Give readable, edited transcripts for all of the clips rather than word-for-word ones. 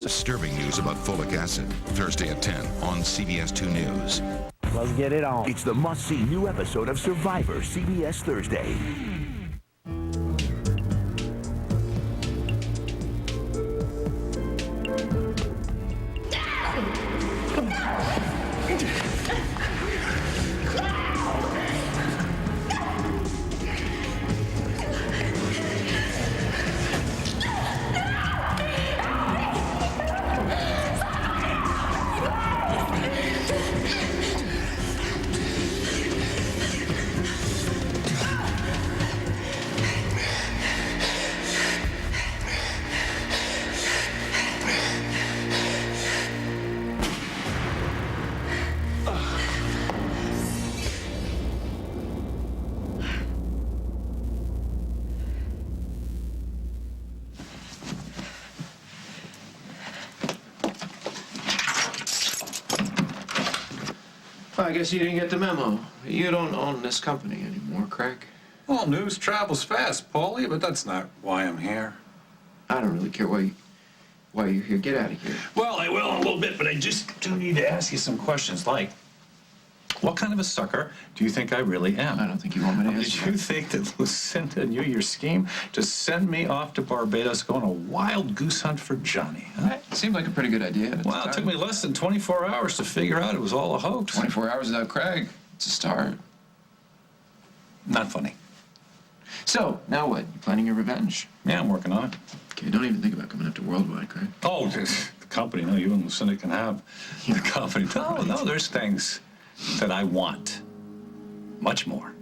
Disturbing news about folic acid, Thursday at 10 on CBS 2 News. Let's get it on. It's the must-see new episode of Survivor, CBS Thursday. Well, I guess you didn't get the memo. You don't own this company anymore, Craig. Well, news travels fast, Paulie, but that's not why I'm here. I don't really care why you're here. Get out of here. Well, I will in a little bit, but I just do need to ask you some questions, like, what kind of a sucker do you think I really am? I don't think you want me to answer. Did you think that Lucinda knew your scheme to send me off to Barbados go on a wild goose hunt for Johnny? Huh? It seemed like a pretty good idea. At the Well, it time. took me less than 24 hours to figure out it was all a hoax. 24 hours without Craig. It's a start. Not funny. So, now what? You planning your revenge? Yeah, I'm working on it. Okay, don't even think about coming up to Worldwide, Craig. Oh, the company. No, you and Lucinda can have the company. No, there's things that I want much more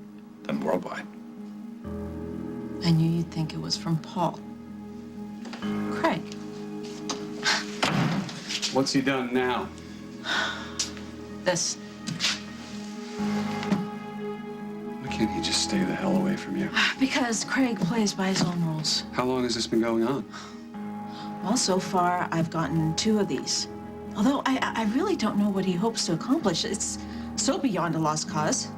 than Worldwide. I knew you'd think it was from Paul. Craig. What's he done now? This. Why can't he just stay the hell away from you? Because Craig plays by his own rules. How long has this been going on? Well, so far, I've gotten 2 of these. Although I really don't know what he hopes to accomplish. It's so beyond a lost cause.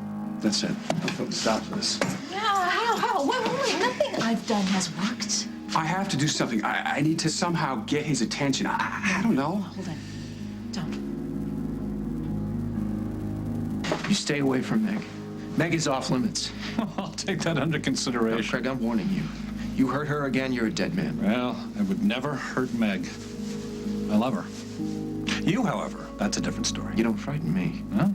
That's it. I'll put a stop to this. Yeah, how? Wait, nothing I've done has worked. I have to do something. I need to somehow get his attention. I don't know. Hold on. Don't. You stay away from Meg. Meg is off limits. I'll take that under No, consideration. Craig, I'm warning you. You hurt her again, you're a dead man. Well, I would never hurt Meg. I love her. You, however, that's a different story. You don't frighten me. Huh?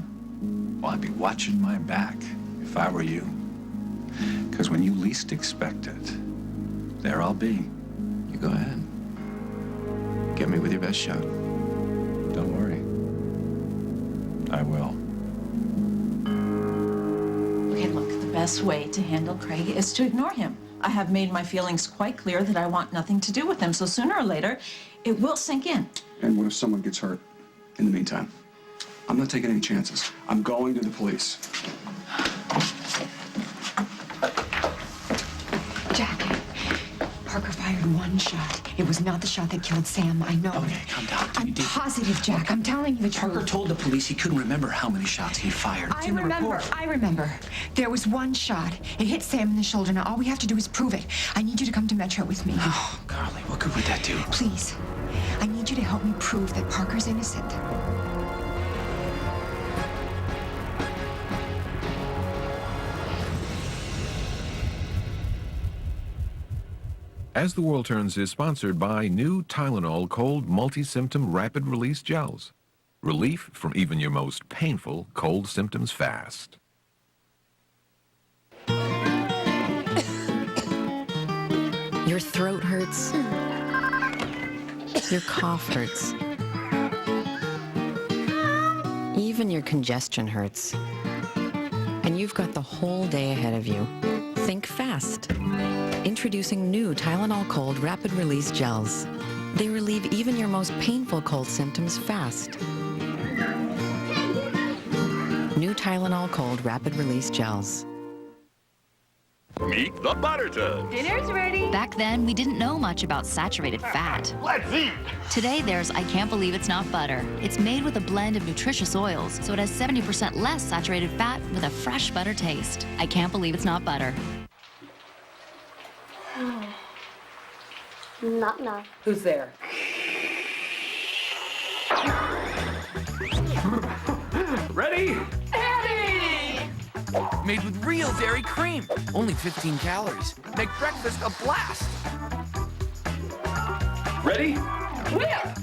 Well, I'd be watching my back if I were you. Because when you least expect it, there I'll be. You go ahead. Get me with your best shot. Don't worry. I will. Okay, look, the best way to handle Craig is to ignore him. I have made my feelings quite clear that I want nothing to do with him, so sooner or later, it will sink in. And what if someone gets hurt in the meantime? I'm not taking any chances. I'm going to the police. Jack, Parker fired 1 shot. It was not the shot that killed Sam. I know. Okay, calm down. I'm positive, Jack. I'm telling you the truth. Parker told the police he couldn't remember how many shots he fired. It's in the report. I remember. There was 1 shot. It hit Sam in the shoulder. Now all we have to do is prove it. I need you to come to Metro with me. Oh, Carly, what good would that do? Please. I need you to help me prove that Parker's innocent. As the World Turns is sponsored by new Tylenol Cold Multi-Symptom Rapid Release Gels. Relief from even your most painful cold symptoms fast. Your throat hurts. Your cough hurts. Even your congestion hurts. And you've got the whole day ahead of you. Think fast. Introducing new Tylenol Cold Rapid Release Gels. They relieve even your most painful cold symptoms fast. New Tylenol Cold Rapid Release Gels. Meet the Buttertons. Dinner's ready. Back then, we didn't know much about saturated fat. Let's eat. Today, there's I Can't Believe It's Not Butter. It's made with a blend of nutritious oils, so it has 70% less saturated fat with a fresh butter taste. I Can't Believe It's Not Butter. Knock, knock. Who's there? Eddie! Eddie! Made with real dairy cream. Only 15 calories. Make breakfast a blast. Ready? Whip!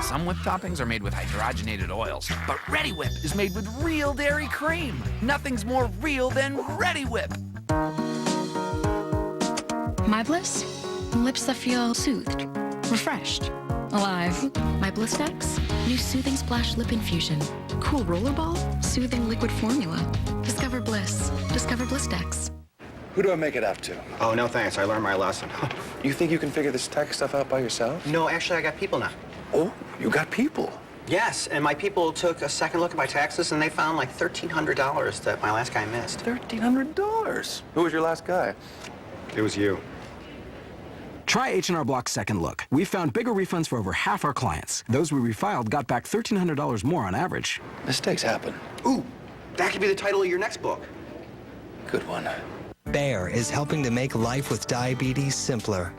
Some whip toppings are made with hydrogenated oils, but Ready Whip is made with real dairy cream. Nothing's more real than Ready Whip. My Bliss? Lips that feel soothed, refreshed, alive. My Bliss X? New Soothing Splash Lip Infusion. Cool rollerball? Soothing liquid formula. Discover Bliss. Discover Bliss X. Who do I make it out to? Oh, no thanks. I learned my lesson. You think you can figure this tech stuff out by yourself? No, actually, I got people now. Oh, you got people? Yes, and my people took a second look at my taxes, and they found like $1,300 that my last guy missed. $1,300? Who was your last guy? It was you. Try H&R Block's Second Look. We found bigger refunds for over half our clients. Those we refiled got back $1,300 more on average. Mistakes happen. Ooh, that could be the title of your next book. Good one. Bayer is helping to make life with diabetes simpler.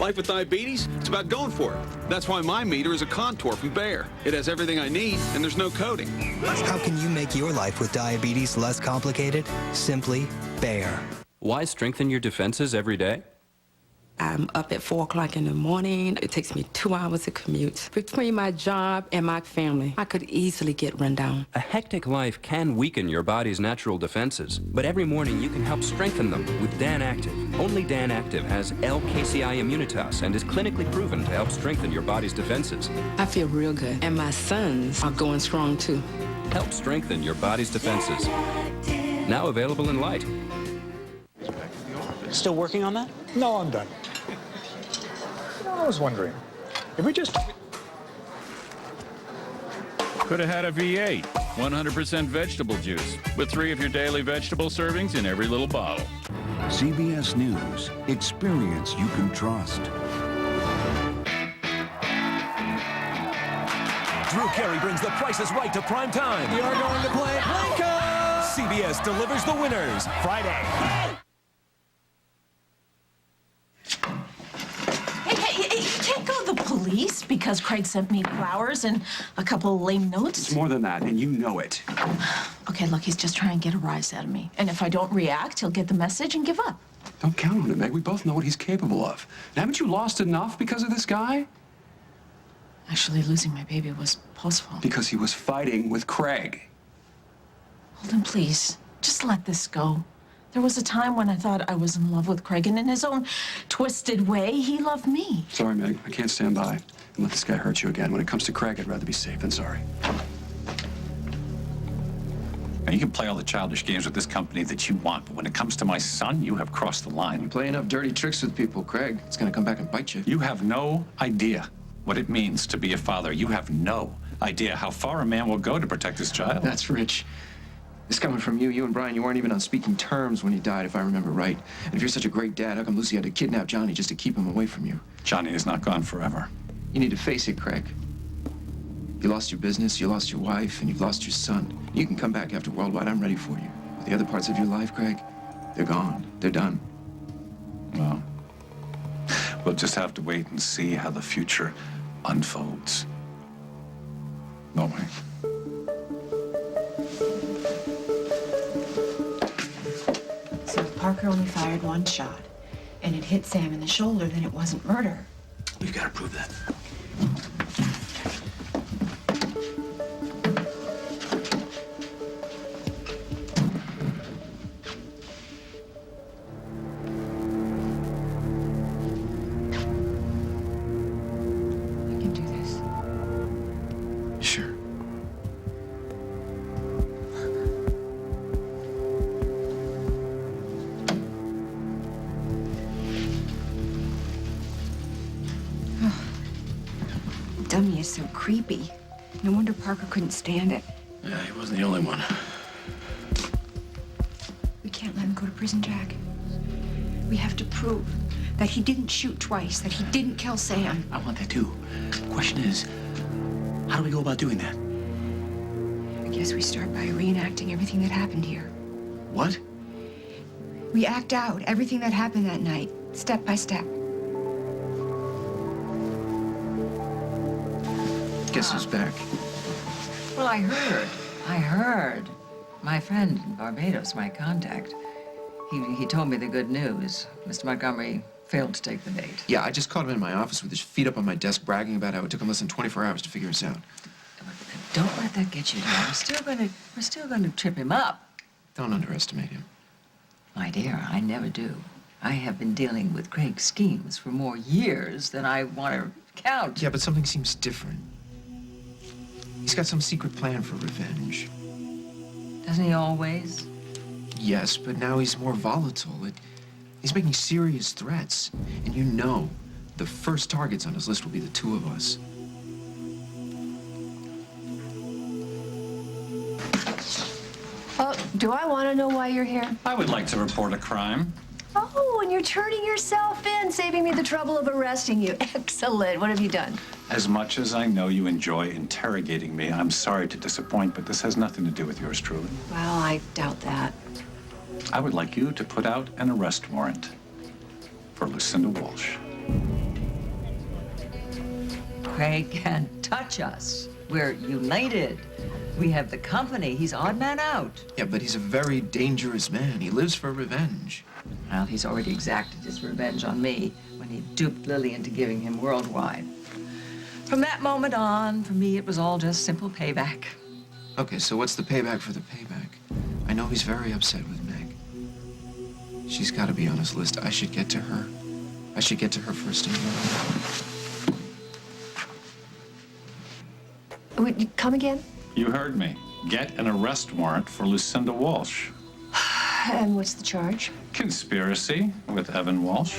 Life with diabetes? It's about going for it. That's why my meter is a Contour from Bayer. It has everything I need, and there's no coating. How can you make your life with diabetes less complicated? Simply Bayer. Why strengthen your defenses every day? I'm up at 4 o'clock in the morning. It takes me 2 hours to commute. Between my job and my family, I could easily get run down. A hectic life can weaken your body's natural defenses, but every morning you can help strengthen them with Dan Active. Only Dan Active has L-KCI Immunitas and is clinically proven to help strengthen your body's defenses. I feel real good, and my sons are going strong too. Help strengthen your body's defenses. Now available in light. Still working on that? No, I'm done. I was wondering, if we just... Could have had a V8, 100% vegetable juice, with 3 of your daily vegetable servings in every little bottle. CBS News. Experience you can trust. Drew Carey brings The Price is Right to prime time. We are going to play Lincoln. CBS delivers the winners Friday. You can't go to the police because Craig sent me flowers and a couple of lame notes. It's more than that, and you know it. Okay, look, he's just trying to get a rise out of me. And if I don't react, he'll get the message and give up. Don't count on it, Meg. We both know what he's capable of. And haven't you lost enough because of this guy? Actually, losing my baby was Paul's fault. Because he was fighting with Craig. Holden, please, just let this go. There was a time when I thought I was in love with Craig, and in his own twisted way, he loved me. Sorry, Meg. I can't stand by and let this guy hurt you again. When it comes to Craig, I'd rather be safe than sorry. Now, you can play all the childish games with this company that you want, but when it comes to my son, you have crossed the line. You play enough dirty tricks with people, Craig, it's gonna come back and bite you. You have no idea what it means to be a father. You have no idea how far a man will go to protect his child. That's rich. This coming from you. You and Brian, you weren't even on speaking terms when he died, if I remember right. And if you're such a great dad, how come Lucy had to kidnap Johnny just to keep him away from you? Johnny is not gone forever. You need to face it, Craig. You lost your business, you lost your wife, and you've lost your son. You can come back after Worldwide. I'm ready for you. But the other parts of your life, Craig, they're gone. They're done. Well, we'll just have to wait and see how the future unfolds. Won't we? So if Parker only fired 1 shot, and it hit Sam in the shoulder, then it wasn't murder. We've got to prove that. You can do this. Sure. Dummy is so creepy. No wonder Parker couldn't stand it. Yeah, he wasn't the only one. We can't let him go to prison, Jack. We have to prove that he didn't shoot twice, that he didn't kill Sam. I want that too. Question is, how do we go about doing that? I guess we start by reenacting everything that happened here. What? We act out everything that happened that night, step by step. Guess who's back? Well, I heard. I heard. My friend in Barbados, my contact, he told me the good news. Mr. Montgomery failed to take the bait. Yeah, I just caught him in my office with his feet up on my desk bragging about how it took him less than 24 hours to figure us out. Don't let that get you down. We're still gonna trip him up. Don't underestimate him. My dear, I never do. I have been dealing with Craig's schemes for more years than I want to count. Yeah, but something seems different. He's got some secret plan for revenge. Doesn't he always? Yes, but now he's more volatile. He's making serious threats. And you know, the first targets on his list will be the two of us. Oh, do I want to know why you're here? I would like to report a crime. Oh, and you're turning yourself in, saving me the trouble of arresting you. Excellent. What have you done? As much as I know you enjoy interrogating me, I'm sorry to disappoint, but this has nothing to do with yours truly. Well, I doubt that. I would like you to put out an arrest warrant for Lucinda Walsh. Craig can't touch us. We're united. We have the company. He's odd man out. Yeah, but he's a very dangerous man. He lives for revenge. Well, he's already exacted his revenge on me when he duped Lily into giving him Worldwide. From that moment on, for me, it was all just simple payback. Okay, so what's the payback for the payback? I know he's very upset with Meg. She's got to be on his list. I should get to her. I should get to her first and foremost. Would you come again? You heard me. Get an arrest warrant for Lucinda Walsh. And what's the charge? Conspiracy with Evan Walsh.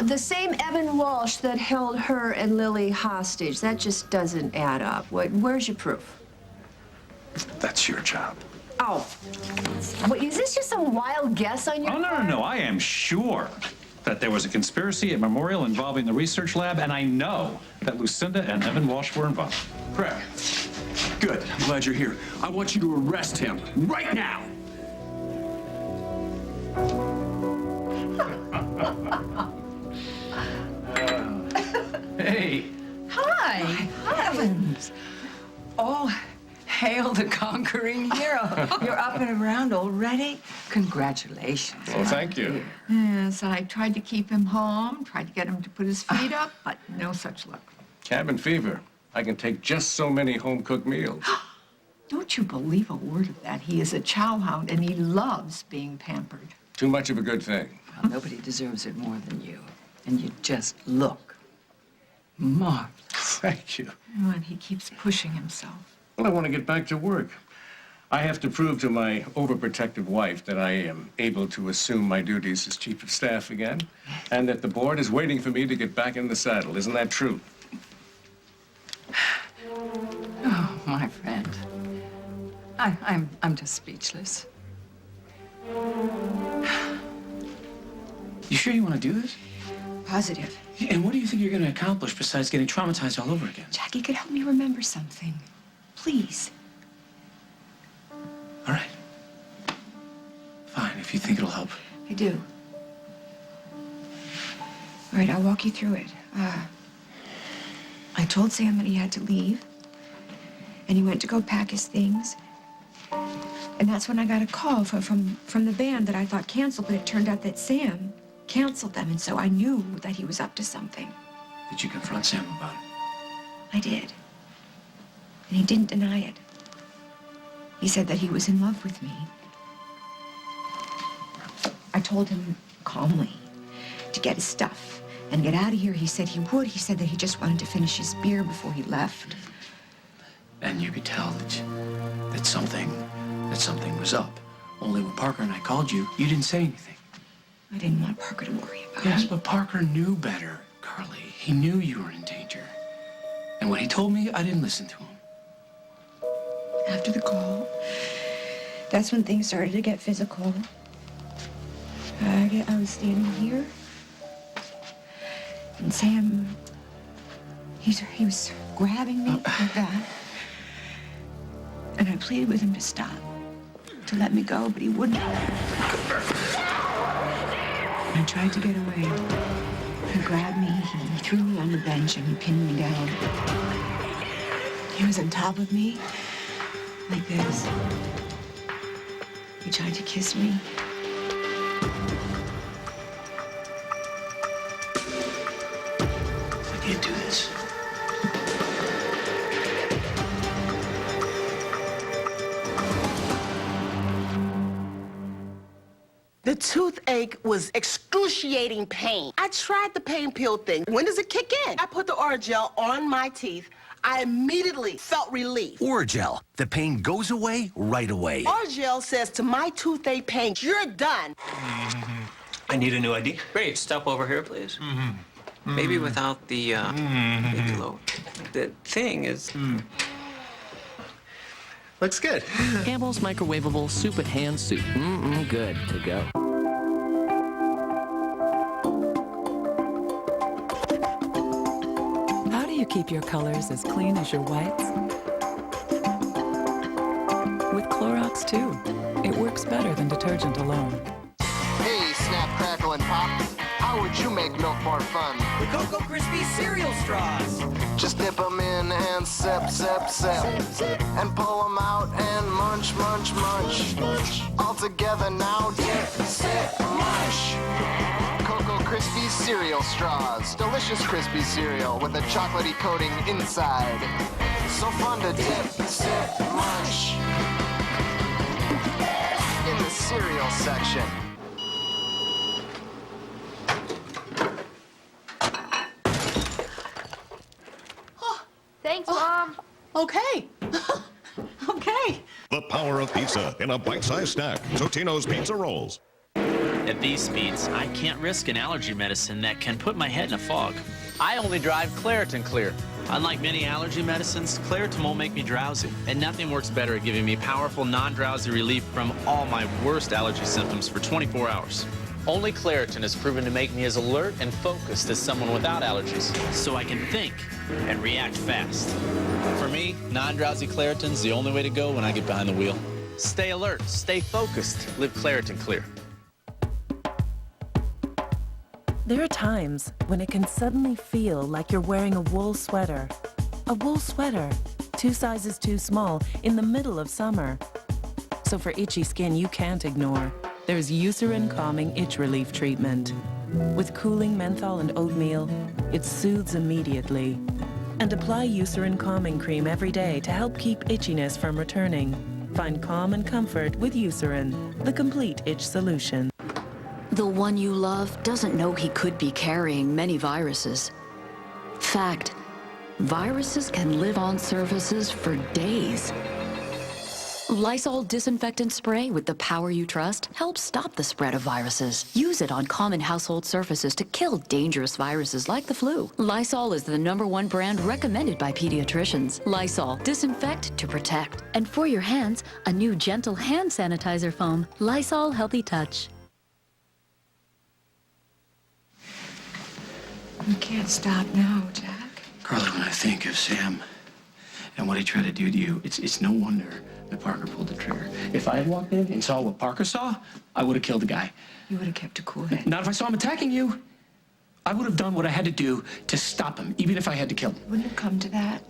The same Evan Walsh that held her and Lily hostage. That just doesn't add up. Where's your proof? That's your job. Oh. Wait, is this just some wild guess on your Oh, no. I am sure that there was a conspiracy at Memorial involving the research lab, and I know that Lucinda and Evan Walsh were involved. Craig, good. I'm glad you're here. I want you to arrest him right now. Hey. Hi. Heavens. Oh, hail the conquering hero. You're up and around already? Congratulations. Well, thank you. Yes, I tried to keep him home, tried to get him to put his feet up, but no such luck. Cabin fever. I can take just so many home-cooked meals. Don't you believe a word of that. He is a chowhound, and he loves being pampered. Too much of a good thing. Well, nobody deserves it more than you. And you just look marvelous. Thank you. Oh, and he keeps pushing himself. Well, I want to get back to work. I have to prove to my overprotective wife that I am able to assume my duties as chief of staff again, and that the board is waiting for me to get back in the saddle. Isn't that true? Oh, my friend. I'm just speechless. You sure you want to do this? Positive. And what do you think you're going to accomplish besides getting traumatized all over again? Jackie could help me remember something. Please. All right. Fine, if you think it'll help. I do. All right, I'll walk you through it. I told Sam that he had to leave, and he went to go pack his things. And that's when I got a call from the band that I thought canceled, but it turned out that Sam canceled them, and so I knew that he was up to something. Did you confront Sam about it? I did. And he didn't deny it. He said that he was in love with me. I told him calmly to get his stuff and get out of here. He said he would. He said that he just wanted to finish his beer before he left. And you could tell that something was up. Only when Parker and I called you, you didn't say anything. I didn't want Parker to worry about Yes, me. but Parker knew better, Carly. He knew you were in danger. And when he told me, I didn't listen to him. After the call, that's when things started to get physical. I was standing here, and Sam, he was grabbing me like that. And I pleaded with him to stop, to let me go, but he wouldn't. I tried to get away. He grabbed me, he threw me on the bench, and he pinned me down. He was on top of me, Like this. You tried to kiss me. I can't do this. The toothache was excruciating pain. I tried the pain pill thing. When does it kick in? I put the Oragel on my teeth. I immediately felt relief. Oragel. The pain goes away right away. Oragel says to my toothache pain, you're done. I need a new ID. Great, step over here, please. Maybe without the maybe low. The thing is. Looks good. Campbell's microwavable soup at hand soup. Good to go. How do you keep your colors as clean as your whites? With Clorox, too. It works better than detergent alone. Hey, Snap, Crackle, and Pop. How would you make milk more fun? With Cocoa Krispy cereal straws. Just dip them in and sip, sip, sip. And pull them out and munch, munch, munch. All together now, dip, sip, munch. Cocoa Krispy cereal straws. Delicious crispy cereal with a chocolatey coating inside. So fun to dip, sip, munch. In the cereal section. Thanks, Mom. Okay. Okay. The power of pizza in a bite-sized snack. Totino's Pizza Rolls. At these speeds, I can't risk an allergy medicine that can put my head in a fog. I only drive Claritin Clear. Unlike many allergy medicines, Claritin won't make me drowsy. And nothing works better at giving me powerful, non-drowsy relief from all my worst allergy symptoms for 24 hours. Only Claritin is proven to make me as alert and focused as someone without allergies, so I can think and react fast. For me, non-drowsy Claritin's the only way to go when I get behind the wheel. Stay alert, stay focused, live Claritin Clear. There are times when it can suddenly feel like you're wearing a wool sweater. A wool sweater, 2 sizes too small, in the middle of summer. So for itchy skin you can't ignore, there's Eucerin Calming Itch Relief Treatment. With cooling menthol and oatmeal, it soothes immediately. And apply Eucerin Calming Cream every day to help keep itchiness from returning. Find calm and comfort with Eucerin, the complete itch solution. The one you love doesn't know he could be carrying many viruses. Fact, viruses can live on surfaces for days. Lysol disinfectant spray with the power you trust helps stop the spread of viruses. Use it on common household surfaces to kill dangerous viruses like the flu. Lysol is the #1 brand recommended by pediatricians. Lysol, disinfect to protect. And for your hands, a new gentle hand sanitizer foam, Lysol Healthy Touch. You can't stop now, Jack. Carla, when I think of Sam and what he tried to do to you, it's no wonder that Parker pulled the trigger. If I had walked in and saw what Parker saw, I would have killed the guy. You would have kept a cool head. Not if I saw him attacking you. I would have done what I had to do to stop him, even if I had to kill him. Wouldn't it come to that?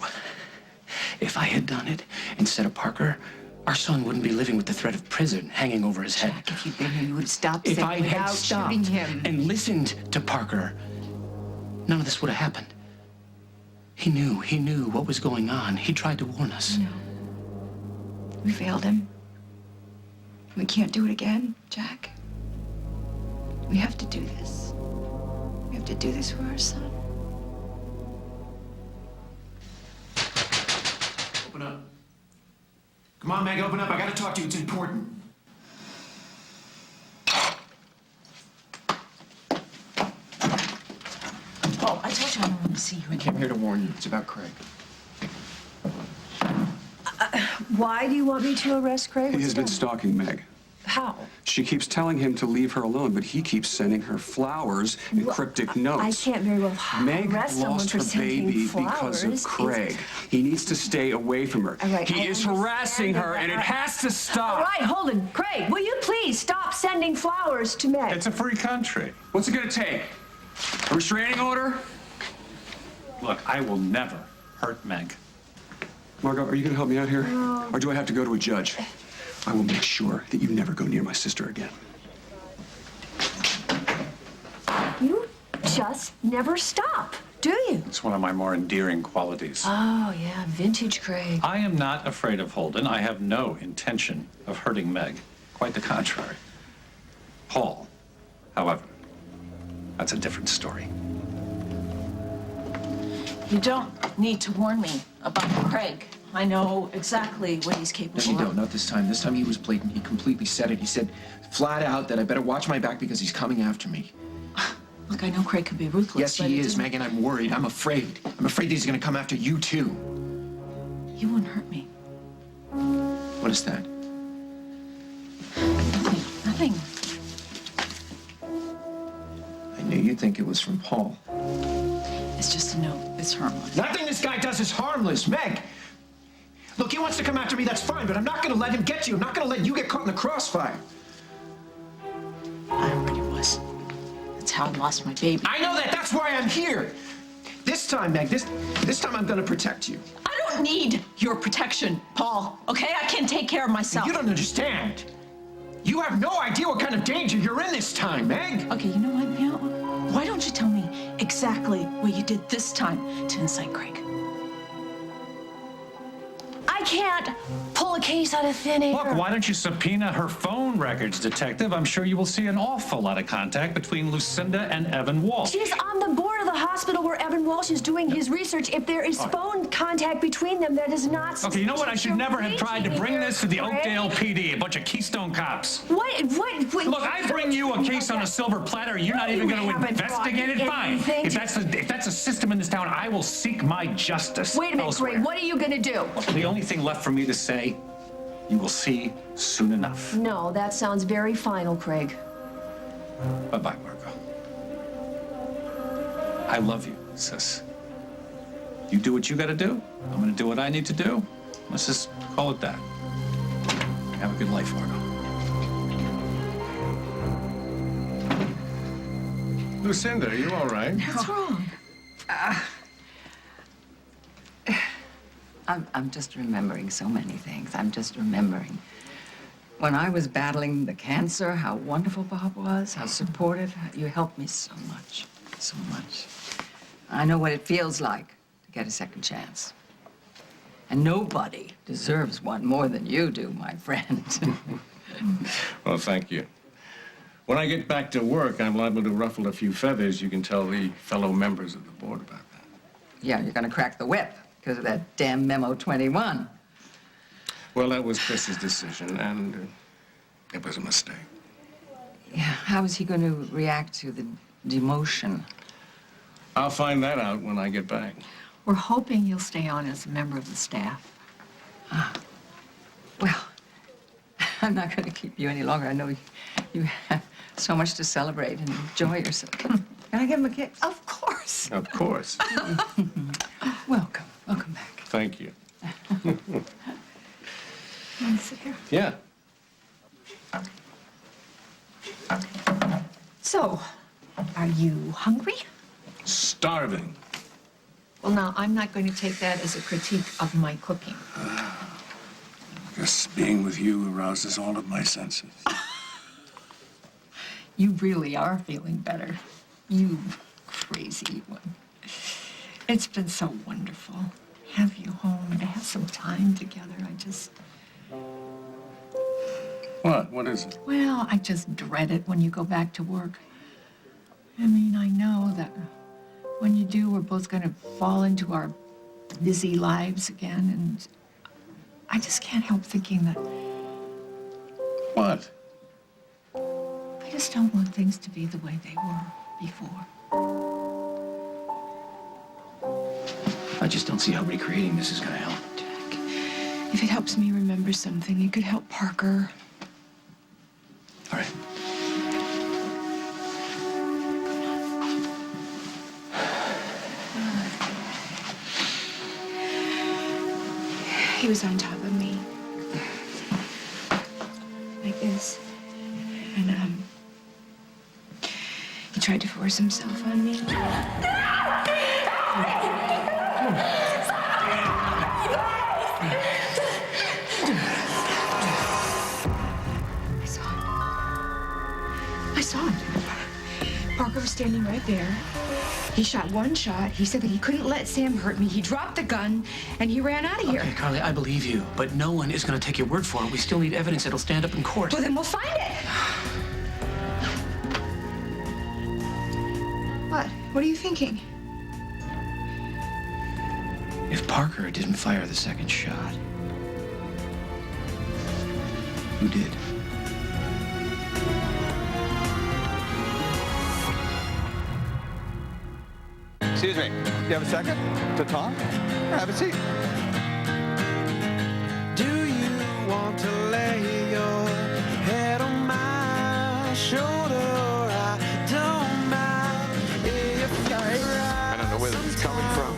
If I had done it instead of Parker, our son wouldn't be living with the threat of prison hanging over his head. Jack, if you'd been here, you would have stopped If Sam I had without stopped shooting him. and listened to Parker, none of this would have happened. He knew what was going on. He tried to warn us. No. We failed him. We can't do it again, Jack. We have to do this. We have to do this for our son. Open up. Come on, Meg, open up. I gotta talk to you. It's important. Oh, I told you I don't want to see you I came here to warn you. It's about Craig. Why do you want me to arrest Craig? He has been stalking Meg. How? She keeps telling him to leave her alone, but he keeps sending her flowers and cryptic notes. I can't very well Meg arrest someone lost for her sending baby flowers. because of Craig. He needs to stay away from her. All right, he I is understand harassing her, that. and it has to stop. All right, hold it. Craig, will you please stop sending flowers to Meg? It's a free country. What's it gonna take? A restraining order? Look, I will never hurt Meg. Margot, are you going to help me out here? Or do I have to go to a judge? I will make sure that you never go near my sister again. You just never stop, do you? It's one of my more endearing qualities. Oh, yeah, vintage Craig. I am not afraid of Holden. I have no intention of hurting Meg. Quite the contrary. Paul, however, that's a different story. You don't need to warn me about Craig. I know exactly what he's capable No, you of. don't. Not this time. This time he was blatant. He completely said it. He said flat out that I better watch my back because he's coming after me. Look, I know Craig can be ruthless. Yes, he is, Megan. I'm worried. I'm afraid. I'm afraid that he's going to come after you, too. You won't hurt me. What is that? Nothing. I knew you'd think it was from Paul. It's just a note. It's harmless. Nothing this guy does is harmless, Meg. Look, he wants to come after me, that's fine, but I'm not going to let him get you. I'm not going to let you get caught in the crossfire. I already was. That's how I lost my baby. I know that. That's why I'm here. This time, Meg, this time I'm going to protect you. I don't need your protection, Paul, okay? I can take care of myself. You don't understand. You have no idea what kind of danger you're in this time, Meg. Okay, you know what, Meow? Why don't you tell me exactly what you did this time to incite Craig? I can't pull a case out of thin air. Look, why don't you subpoena her phone records, Detective? I'm sure you will see an awful lot of contact between Lucinda and Evan Walsh. She's on the board of the hospital where Evan Walsh is doing his research. If there is phone contact between them, that is not... Okay, you know what? I should never have tried to bring this to the Craig? Oakdale PD, a bunch of Keystone cops. What? Look, I bring you a case on a silver platter. You're not even going to investigate it? Fine. If that's a system in this town, I will seek my justice. Wait a minute, elsewhere. Craig. What are you going to do? The only thing left for me to say, you will see soon enough. No, that sounds very final, Craig. Bye-bye, Margot. I love you, sis. You do what you gotta do. I'm gonna do what I need to do. Let's just call it that. Have a good life, Margot. Lucinda, are you all right? What's wrong? I'm just remembering so many things. I'm just remembering. When I was battling the cancer, how wonderful Bob was, how supportive. You helped me so much, so much. I know what it feels like to get a second chance. And nobody deserves one more than you do, my friend. Well, thank you. When I get back to work, I'm liable to ruffle a few feathers. You can tell the fellow members of the board about that. Yeah, you're gonna crack the whip because of that damn Memo 21. Well, that was Chris's decision, and it was a mistake. Yeah, how is he going to react to the demotion? I'll find that out when I get back. We're hoping you'll stay on as a member of the staff. Well, I'm not going to keep you any longer. I know you have so much to celebrate and enjoy yourself. Can I give him a kiss? Of course. Of course. Welcome. Welcome back. Thank you. You want to sit here? Yeah. So, are you hungry? Starving. Well, now, I'm not going to take that as a critique of my cooking. Just being with you arouses all of my senses. You really are feeling better. You crazy one. It's been so wonderful. Have you home and to have some time together. I just... What? What is it? Well, I just dread it when you go back to work. I mean, I know that when you do, we're both going to fall into our busy lives again, and I just can't help thinking that... What? I just don't want things to be the way they were before. I just don't see how recreating this is going to help. If it helps me remember something, it could help Parker. All right. He was on top of me. Like this. And, he tried to force himself on me. saw him. Parker was standing right there. He shot one shot. He said that he couldn't let Sam hurt me. He dropped the gun, and he ran out of here. Okay, Carly, I believe you, but no one is going to take your word for it. We still need evidence that'll stand up in court. Well, then we'll find it. What? What are you thinking? If Parker didn't fire the second shot, who did? Excuse me, you have a second to talk? Have a seat. Do you want to lay your head on my shoulder? I don't mind if I don't know where this is coming from.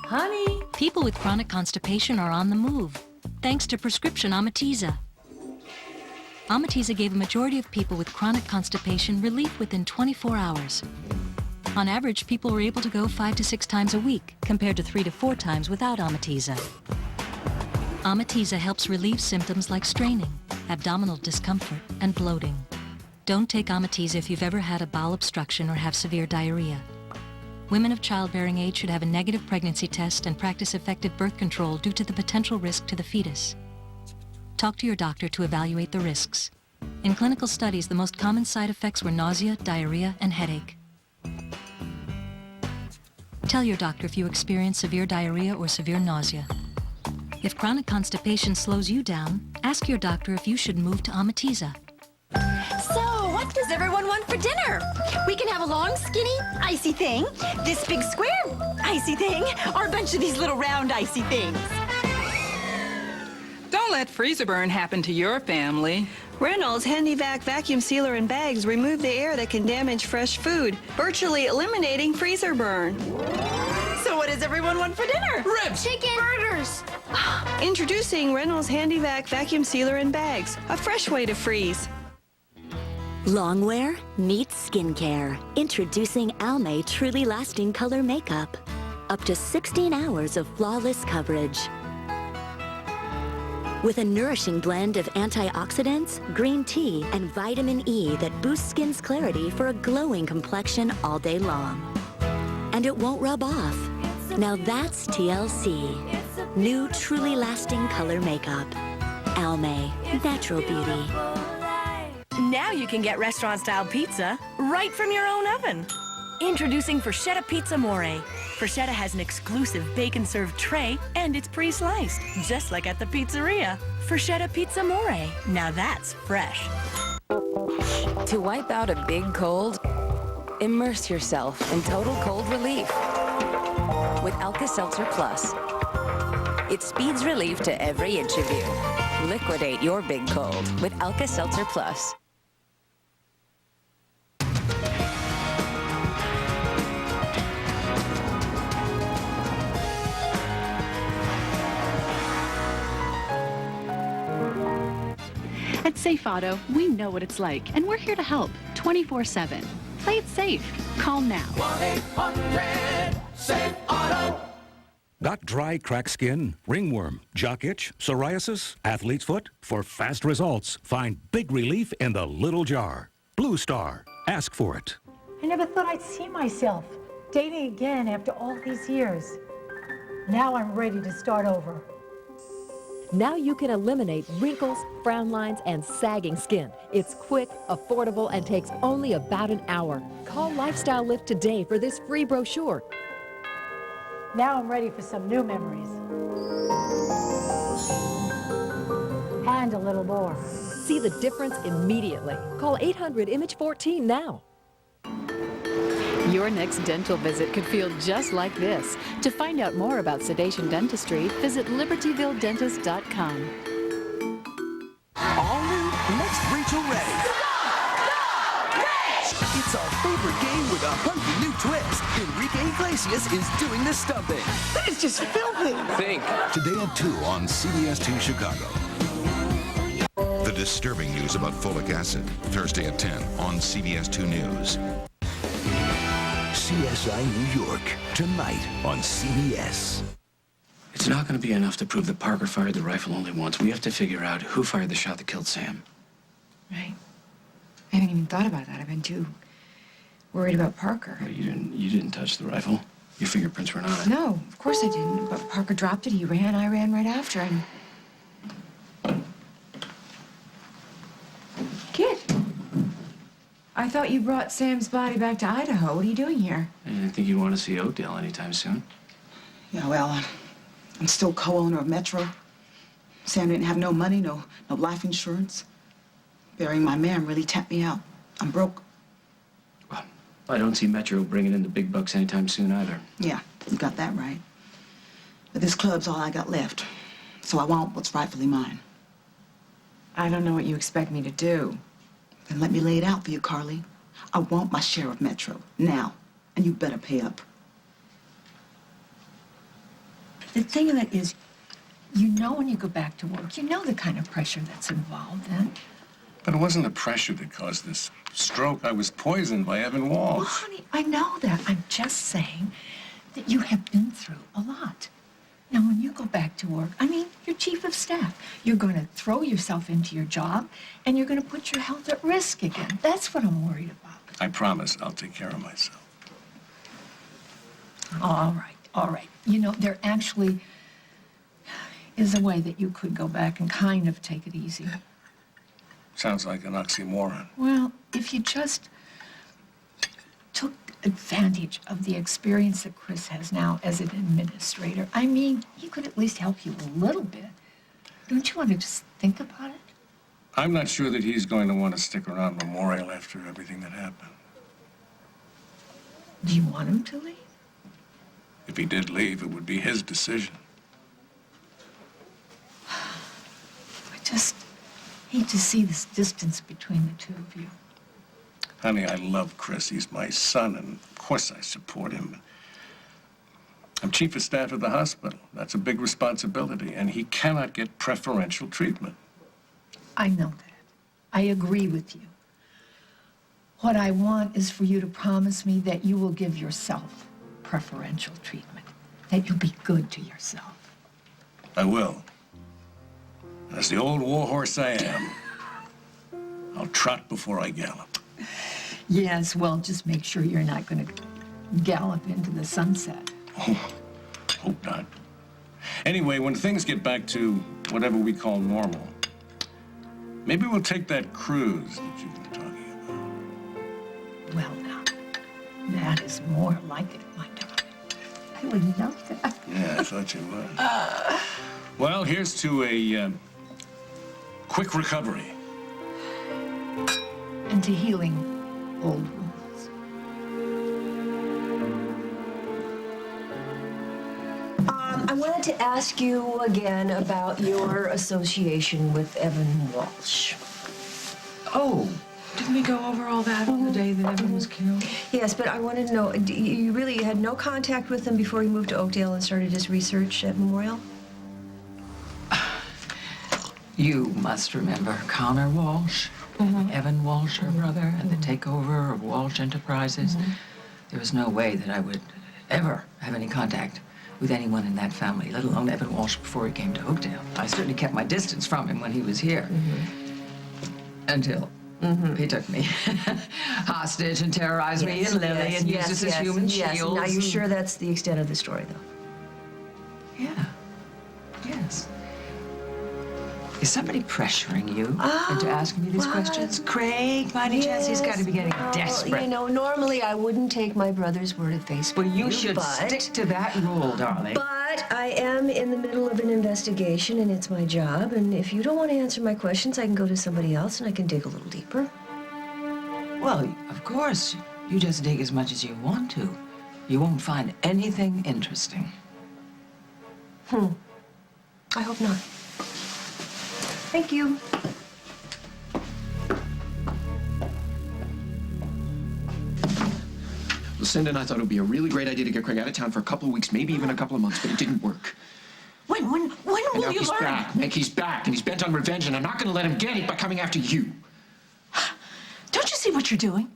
Honey! People with chronic constipation are on the move, thanks to prescription Amatiza. Amatiza gave a majority of people with chronic constipation relief within 24 hours. On average, people were able to go 5 to 6 times a week, compared to 3 to 4 times without Amatiza. Amatiza helps relieve symptoms like straining, abdominal discomfort, and bloating. Don't take Amatiza if you've ever had a bowel obstruction or have severe diarrhea. Women of childbearing age should have a negative pregnancy test and practice effective birth control due to the potential risk to the fetus. Talk to your doctor to evaluate the risks. In clinical studies, the most common side effects were nausea, diarrhea, and headache. Tell your doctor if you experience severe diarrhea or severe nausea. If chronic constipation slows you down, ask your doctor if you should move to Amatiza. So, what does everyone want for dinner? We can have a long, skinny, icy thing, this big square icy thing, or a bunch of these little round icy things. Don't let freezer burn happen to your family. Reynolds HandyVac vacuum sealer and bags remove the air that can damage fresh food, virtually eliminating freezer burn. So what does everyone want for dinner? Ribs! Chicken! Burgers! Introducing Reynolds HandyVac vacuum sealer and bags, a fresh way to freeze. Longwear meets skincare. Introducing Almay Truly Lasting Color Makeup. Up to 16 hours of flawless coverage. With a nourishing blend of antioxidants, green tea, and vitamin E that boosts skin's clarity for a glowing complexion all day long. And it won't rub off. Now that's TLC. New Truly Lasting Color Makeup. Almay, natural beauty. Now you can get restaurant-style pizza right from your own oven. Introducing Freschetta Pizza More. Freschetta has an exclusive bacon-served tray, and it's pre-sliced, just like at the pizzeria. Freschetta Pizza More. Now that's fresh. To wipe out a big cold, immerse yourself in total cold relief with Alka-Seltzer Plus. It speeds relief to every inch of you. Liquidate your big cold with Alka-Seltzer Plus. At Safe Auto, we know what it's like, and we're here to help 24/7. Play it safe. Call now. 1-800-SAFE-AUTO. Got dry, cracked skin, ringworm, jock itch, psoriasis, athlete's foot? For fast results, find big relief in the little jar. Blue Star. Ask for it. I never thought I'd see myself dating again after all these years. Now I'm ready to start over. Now you can eliminate wrinkles, frown lines, and sagging skin. It's quick, affordable, and takes only about an hour. Call Lifestyle Lift today for this free brochure. Now I'm ready for some new memories. And a little more. See the difference immediately. Call 800-IMAGE-14 now. Your next dental visit could feel just like this. To find out more about sedation dentistry, visit libertyvilledentist.com. All new, next Rachel Ray. It's It's our favorite game with a hungry new twist. Enrique Iglesias is doing the stumping. That is just filthy. Think. Today at 2 on CBS 2 Chicago. The disturbing news about folic acid. Thursday at 10 on CBS 2 News. CSI New York. Tonight on CBS. It's not going to be enough to prove that Parker fired the rifle only once. We have to figure out who fired the shot that killed Sam. Right. I haven't even thought about that. I've been too worried about Parker. Well, you didn't touch the rifle. Your fingerprints were not on it. No, of course I didn't. But Parker dropped it. He ran. I ran right after him. Kid, I thought you brought Sam's body back to Idaho. What are you doing here? I didn't think you'd want to see Oakdale anytime soon. Yeah, well, I'm still co-owner of Metro. Sam didn't have no money, no life insurance. Burying my man really tapped me out. I'm broke. Well, I don't see Metro bringing in the big bucks anytime soon either. Yeah, you got that right. But this club's all I got left. So I want what's rightfully mine. I don't know what you expect me to do. Then let me lay it out for you, Carly. I want my share of Metro, now. And you better pay up. The thing of it is, you know when you go back to work, you know the kind of pressure that's involved then. But it wasn't the pressure that caused this stroke. I was poisoned by Evan Walsh. Well, honey, I know that. I'm just saying that you have been through a lot. Now, when you go back to work, I mean, you're chief of staff. You're going to throw yourself into your job, and you're going to put your health at risk again. That's what I'm worried about. I promise I'll take care of myself. All right, all right. You know, there actually is a way that you could go back and kind of take it easy. Sounds like an oxymoron. Well, if you just took advantage of the experience that Chris has now as an administrator, I mean, he could at least help you a little bit. Don't you want to just think about it? I'm not sure that he's going to want to stick around Memorial after everything that happened. Do you want him to leave? If he did leave, it would be his decision. I just hate to see this distance between the two of you. Honey, I love Chris. He's my son, and of course I support him. I'm chief of staff at the hospital. That's a big responsibility, and he cannot get preferential treatment. I know that. I agree with you. What I want is for you to promise me that you will give yourself preferential treatment, that you'll be good to yourself. I will. As the old warhorse I am, I'll trot before I gallop. Yes, well, just make sure you're not going to gallop into the sunset. Oh, hope not. Anyway, when things get back to whatever we call normal, maybe we'll take that cruise that you've been talking about. Well, now, that is more like it, my darling. I would love that. Yeah, I thought you would. Well, here's to a quick recovery. And to healing old wounds. I wanted to ask you again about your association with Evan Walsh. Oh, didn't we go over all that on the day that Evan was killed? Yes, but I wanted to know, you really had no contact with him before he moved to Oakdale and started his research at Memorial? You must remember Connor Walsh, Evan Walsh, her brother, and the takeover of Walsh Enterprises. There was no way that I would ever have any contact with anyone in that family, let alone Evan Walsh before he came to Oakdale. I certainly kept my distance from him when he was here. Until he took me hostage and terrorized me and Lily and used us as human shields. Now, you're sure that's the extent of the story, though? Yeah. Yes. Is somebody pressuring you into asking me these questions? Craig, by any chance? He's got to be getting desperate. You know, normally I wouldn't take my brother's word at face value. Well, you should stick to that rule, darling. But I am in the middle of an investigation, and it's my job. And if you don't want to answer my questions, I can go to somebody else, and I can dig a little deeper. Well, of course. You just dig as much as you want to. You won't find anything interesting. I hope not. Thank you. Lucinda and I thought it would be a really great idea to get Craig out of town for a couple of weeks, maybe even a couple of months, but it didn't work. When And will now you he's learn? back, Meg. He's back, and he's bent on revenge, and I'm not going to let him get it by coming after you. Don't you see what you're doing?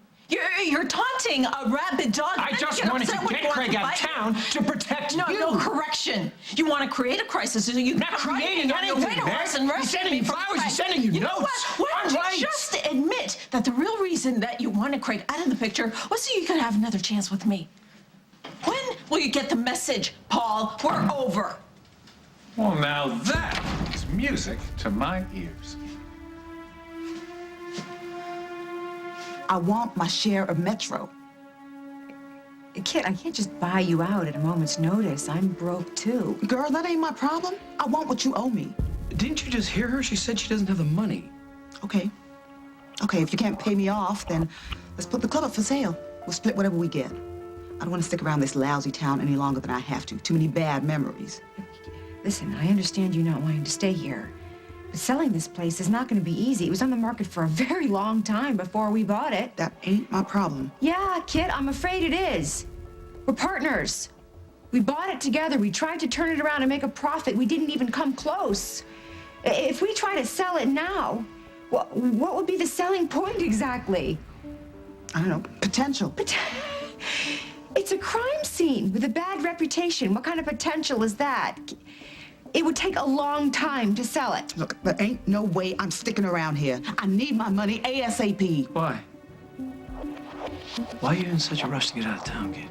You're taunting a rabid dog. I just wanted to get Craig out of town to protect you. No correction. You want to create a crisis so you Not come right creating in and anything, invade us and Meg. rescue He's sending me you from flowers, Craig. he's sending you know notes. what? Why I'm don't right. you just admit that the real reason that you wanted Craig out of the picture was so you could have another chance with me? When will you get the message, Paul? We're over. Well, now that is music to my ears. I want my share of Metro. Kid, I can't just buy you out at a moment's notice. I'm broke, too. Girl, that ain't my problem. I want what you owe me. Didn't you just hear her? She said she doesn't have the money. Okay. Okay, if you can't pay me off, then let's put the club up for sale. We'll split whatever we get. I don't want to stick around this lousy town any longer than I have to. Too many bad memories. Listen, I understand you not wanting to stay here. But selling this place is not going to be easy. It was on the market for a very long time before we bought it. That ain't my problem. Yeah, kid, I'm afraid it is. We're partners. We bought it together. We tried to turn it around and make a profit. We didn't even come close. If we try to sell it now, what would be the selling point exactly? I don't know, potential. It's a crime scene with a bad reputation. What kind of potential is that? It would take a long time to sell it. Look, there ain't no way I'm sticking around here. I need my money ASAP. Why? Why are you in such a rush to get out of town, kid?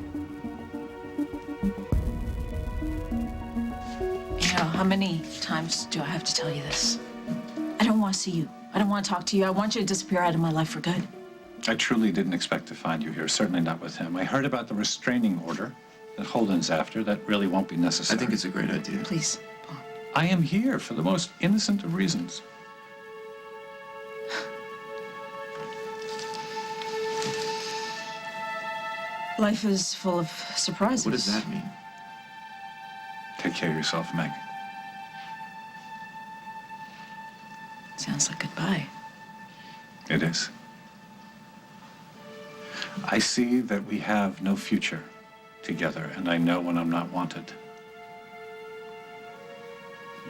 You know, how many times do I have to tell you this? I don't want to see you. I don't want to talk to you. I want you to disappear out of my life for good. I truly didn't expect to find you here, certainly not with him. I heard about the restraining order that Holden's after. That really won't be necessary. I think it's a great idea. Please. I am here for the most innocent of reasons. Life is full of surprises. What does that mean? Take care of yourself, Meg. Sounds like goodbye. It is. I see that we have no future together, and I know when I'm not wanted.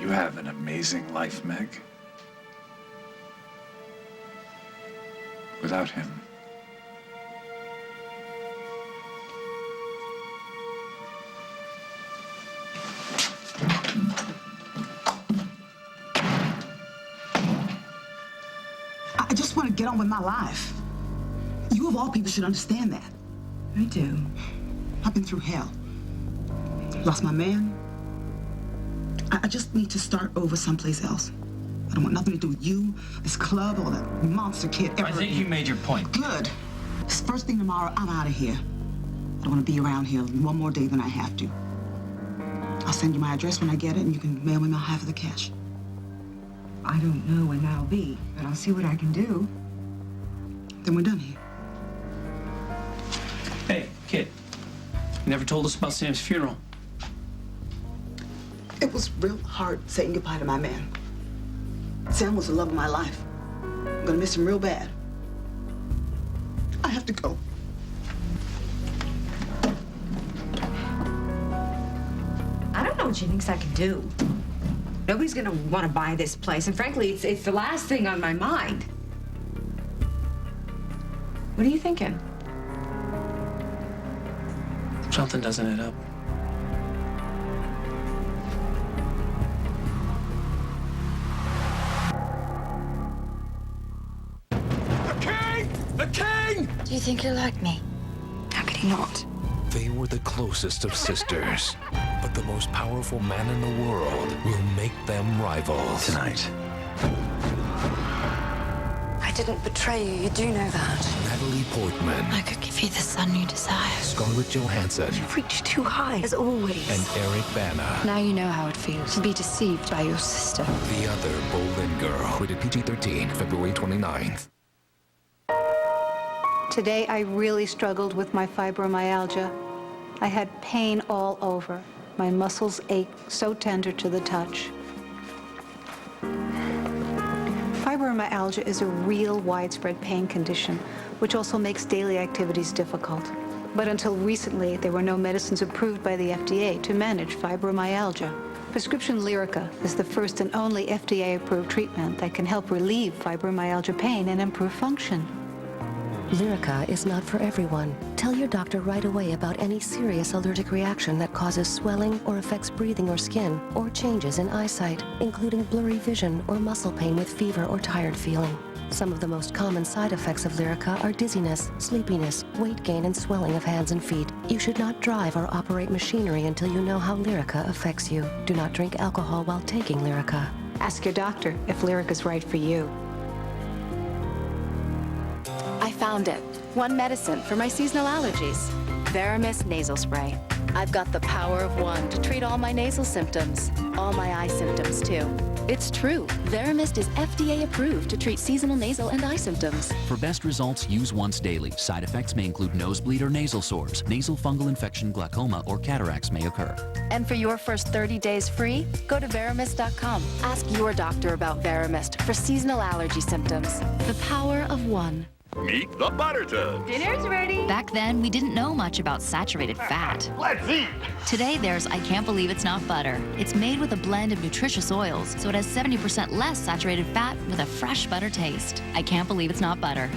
You have an amazing life, Meg. Without him, I just want to get on with my life. You of all people should understand that. I do. I've been through hell. Lost my man. I just need to start over someplace else. I don't want nothing to do with you, this club, or that monster kid ever. I think you made your point. Good. First thing tomorrow, I'm out of here. I don't want to be around here one more day than I have to. I'll send you my address when I get it, and you can mail me my half of the cash. I don't know when that'll be, but I'll see what I can do. Then we're done here. Hey, kid. You never told us about Sam's funeral. It was real hard saying goodbye to my man. Sam was the love of my life. I'm gonna miss him real bad. I have to go. I don't know what she thinks I can do. Nobody's gonna want to buy this place, and frankly, it's the last thing on my mind. What are you thinking? Something doesn't add up. The king! Do you think he'll like me? How could he not? They were the closest of sisters, but the most powerful man in the world will make them rivals. Tonight. I didn't betray you, you do know that. Natalie Portman. I could give you the son you desire. Scarlett Johansson. You've reached too high, as always. And Eric Bana. Now you know how it feels to be deceived by your sister. The Other Boleyn Girl. Rated PG-13, February 29th. Today, I really struggled with my fibromyalgia. I had pain all over. My muscles ached, so tender to the touch. Fibromyalgia is a real widespread pain condition, which also makes daily activities difficult. But until recently, there were no medicines approved by the FDA to manage fibromyalgia. Prescription Lyrica is the first and only FDA-approved treatment that can help relieve fibromyalgia pain and improve function. Lyrica is not for everyone. Tell your doctor right away about any serious allergic reaction that causes swelling or affects breathing or skin, or changes in eyesight, including blurry vision or muscle pain with fever or tired feeling. Some of the most common side effects of Lyrica are dizziness, sleepiness, weight gain, and swelling of hands and feet. You should not drive or operate machinery until you know how Lyrica affects you. Do not drink alcohol while taking Lyrica. Ask your doctor if Lyrica is right for you. I found it. One medicine for my seasonal allergies. Veramist nasal spray. I've got the power of one to treat all my nasal symptoms. All my eye symptoms, too. It's true. Veramist is FDA approved to treat seasonal nasal and eye symptoms. For best results, use once daily. Side effects may include nosebleed or nasal sores. Nasal fungal infection, glaucoma, or cataracts may occur. And for your first 30 days free, go to Veramist.com. Ask your doctor about Veramist for seasonal allergy symptoms. The power of one. Meet the Buttertons. Dinner's ready. Back then, we didn't know much about saturated fat. Let's eat. Today, there's I Can't Believe It's Not Butter. It's made with a blend of nutritious oils, so it has 70% less saturated fat with a fresh butter taste. I Can't Believe It's Not Butter.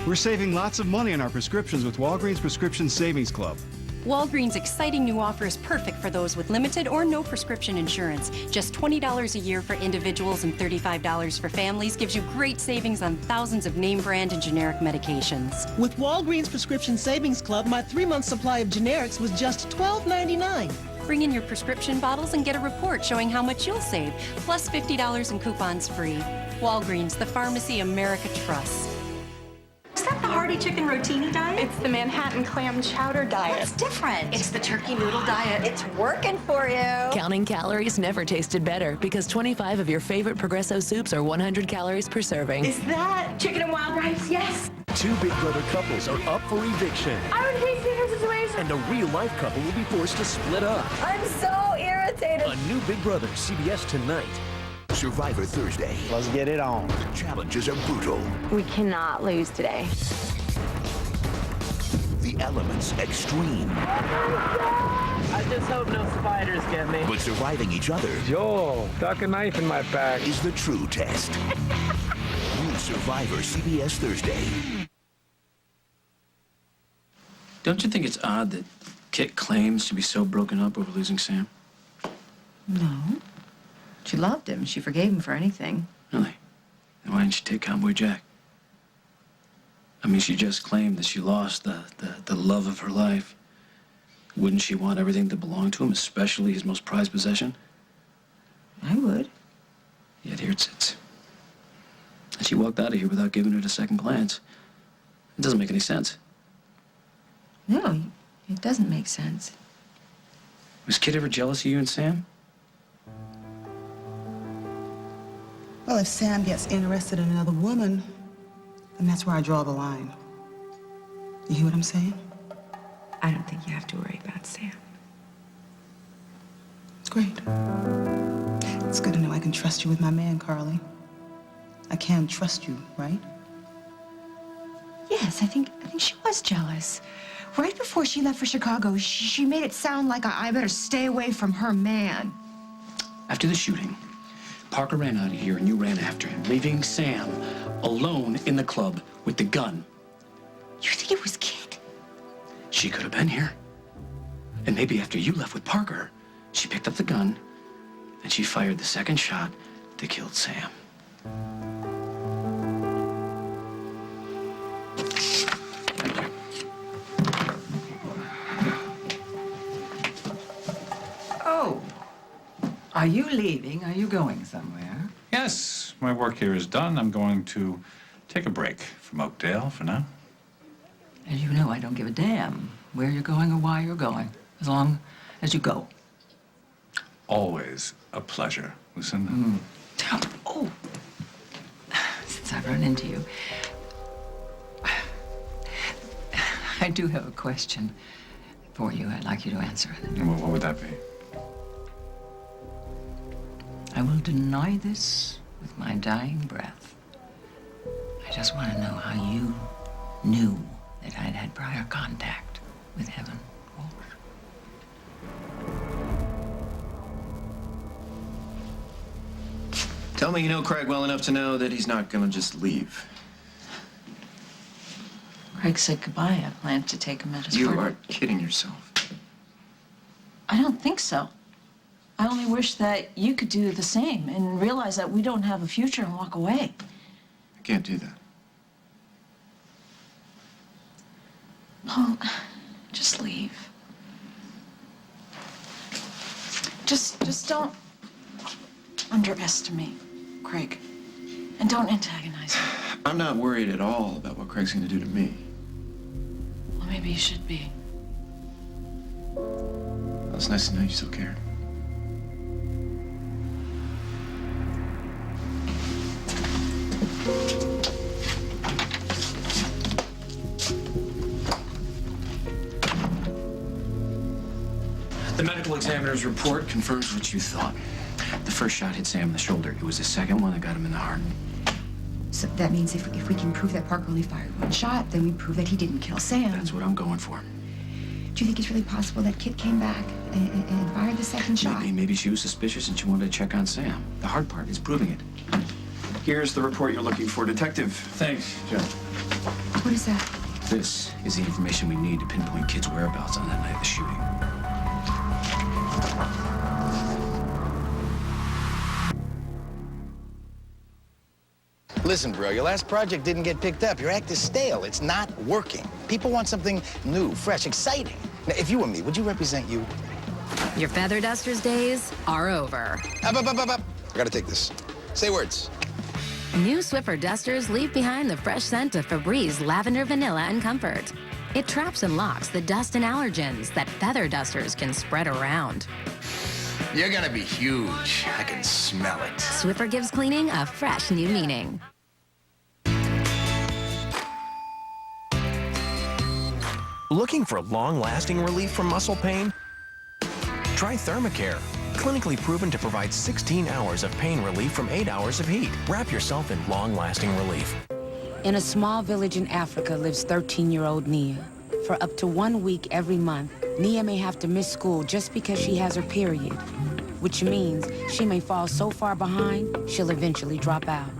We're saving lots of money on our prescriptions with Walgreens Prescription Savings Club. Walgreens' exciting new offer is perfect for those with limited or no prescription insurance. Just $20 a year for individuals and $35 for families gives you great savings on thousands of name brand and generic medications. With Walgreens Prescription Savings Club, my 3-month supply of generics was just $12.99. Bring in your prescription bottles and get a report showing how much you'll save, plus $50 in coupons free. Walgreens, the pharmacy America trusts. Is that the hearty chicken rotini diet? It's the Manhattan clam chowder diet. What's different? It's the turkey noodle diet. It's working for you. Counting calories never tasted better because 25 of your favorite Progresso soups are 100 calories per serving. Is that chicken and wild rice? Yes. 2 Big Brother couples are up for eviction. I would hate seeing her situation. And a real-life couple will be forced to split up. I'm so irritated. A new Big Brother, CBS tonight. Survivor Thursday. Let's get it on. The challenges are brutal. We cannot lose today. The elements extreme. I just hope no spiders get me. But surviving each other. Joel, stuck a knife in my back. Is the true test. New Survivor CBS Thursday. Don't you think it's odd that Kit claims to be so broken up over losing Sam? No. She loved him. She forgave him for anything. Really? Then why didn't she take Cowboy Jack? I mean, she just claimed that she lost the love of her life. Wouldn't she want everything to belong to him, especially his most prized possession? I would. Yet here it sits. And she walked out of here without giving it a second glance. It doesn't make any sense. No, it doesn't make sense. Was Kit ever jealous of you and Sam? Well, if Sam gets interested in another woman, then that's where I draw the line. You hear what I'm saying? I don't think you have to worry about Sam. It's great. It's good to know I can trust you with my man, Carly. I can trust you, right? Yes, I think she was jealous. Right before she left for Chicago, she made it sound like I better stay away from her man. After the shooting, Parker ran out of here and you ran after him, leaving Sam alone in the club with the gun. You think it was Kit? She could have been here. And maybe after you left with Parker, she picked up the gun and she fired the second shot that killed Sam. Oh. Are you leaving? Are you going somewhere? Yes, my work here is done. I'm going to take a break from Oakdale for now. As you know, I don't give a damn where you're going or why you're going, as long as you go. Always a pleasure, Lucinda. Oh, since I've run into you, I do have a question for you. I'd like you to answer. What would that be? I will deny this with my dying breath. I just want to know how you knew that I'd had prior contact with heaven. Tell me you know Craig well enough to know that he's not gonna just leave. Craig said goodbye. I planned to take him at his You first. are kidding yourself. I don't think so. I only wish that you could do the same and realize that we don't have a future and walk away. I can't do that. Paul, just leave. Just don't underestimate Craig. And don't antagonize him. I'm not worried at all about what Craig's gonna do to me. Well, maybe you should be. Well, it's nice to know you still care. The medical examiner's report confirms what you thought. The first shot hit Sam in the shoulder. It was the second one that got him in the heart. So that means if we can prove that Parker only fired one shot, then we prove that he didn't kill Sam. That's what I'm going for. Do you think it's really possible that Kit came back and fired the second shot? Maybe she was suspicious and she wanted to check on Sam. The hard part is proving it. Here's the report you're looking for, Detective. Thanks, Joe. What is that? This is the information we need to pinpoint Kit's whereabouts on that night of the shooting. Listen, bro, your last project didn't get picked up. Your act is stale. It's not working. People want something new, fresh, exciting. Now, if you were me, would you represent you? Your Feather Dusters days are over. Up. I gotta take this. Say words. New Swiffer Dusters leave behind the fresh scent of Febreze lavender, vanilla, and comfort. It traps and locks the dust and allergens that Feather Dusters can spread around. You're gonna be huge. I can smell it. Swiffer gives cleaning a fresh new meaning. Looking for long-lasting relief from muscle pain? Try Thermacare. Clinically proven to provide 16 hours of pain relief from 8 hours of heat. Wrap yourself in long-lasting relief. In a small village in Africa lives 13-year-old Nia. For up to 1 week every month, Nia may have to miss school just because she has her period, which means she may fall so far behind, she'll eventually drop out.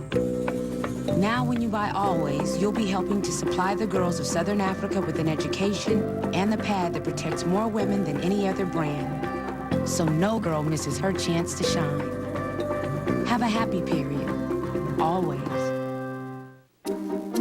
Now when you buy Always, you'll be helping to supply the girls of Southern Africa with an education and the pad that protects more women than any other brand. So no girl misses her chance to shine. Have a happy period. Always.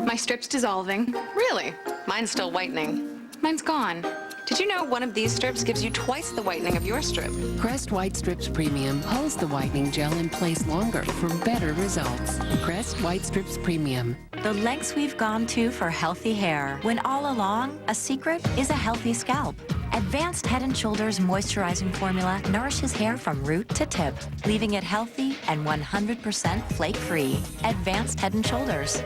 My strip's dissolving. Really? Mine's still whitening. Mine's gone. Did you know one of these strips gives you twice the whitening of your strip? Crest White Strips Premium holds the whitening gel in place longer for better results. Crest White Strips Premium. The lengths we've gone to for healthy hair, when all along, a secret is a healthy scalp. Advanced Head & Shoulders moisturizing formula nourishes hair from root to tip, leaving it healthy and 100% flake-free. Advanced Head & Shoulders.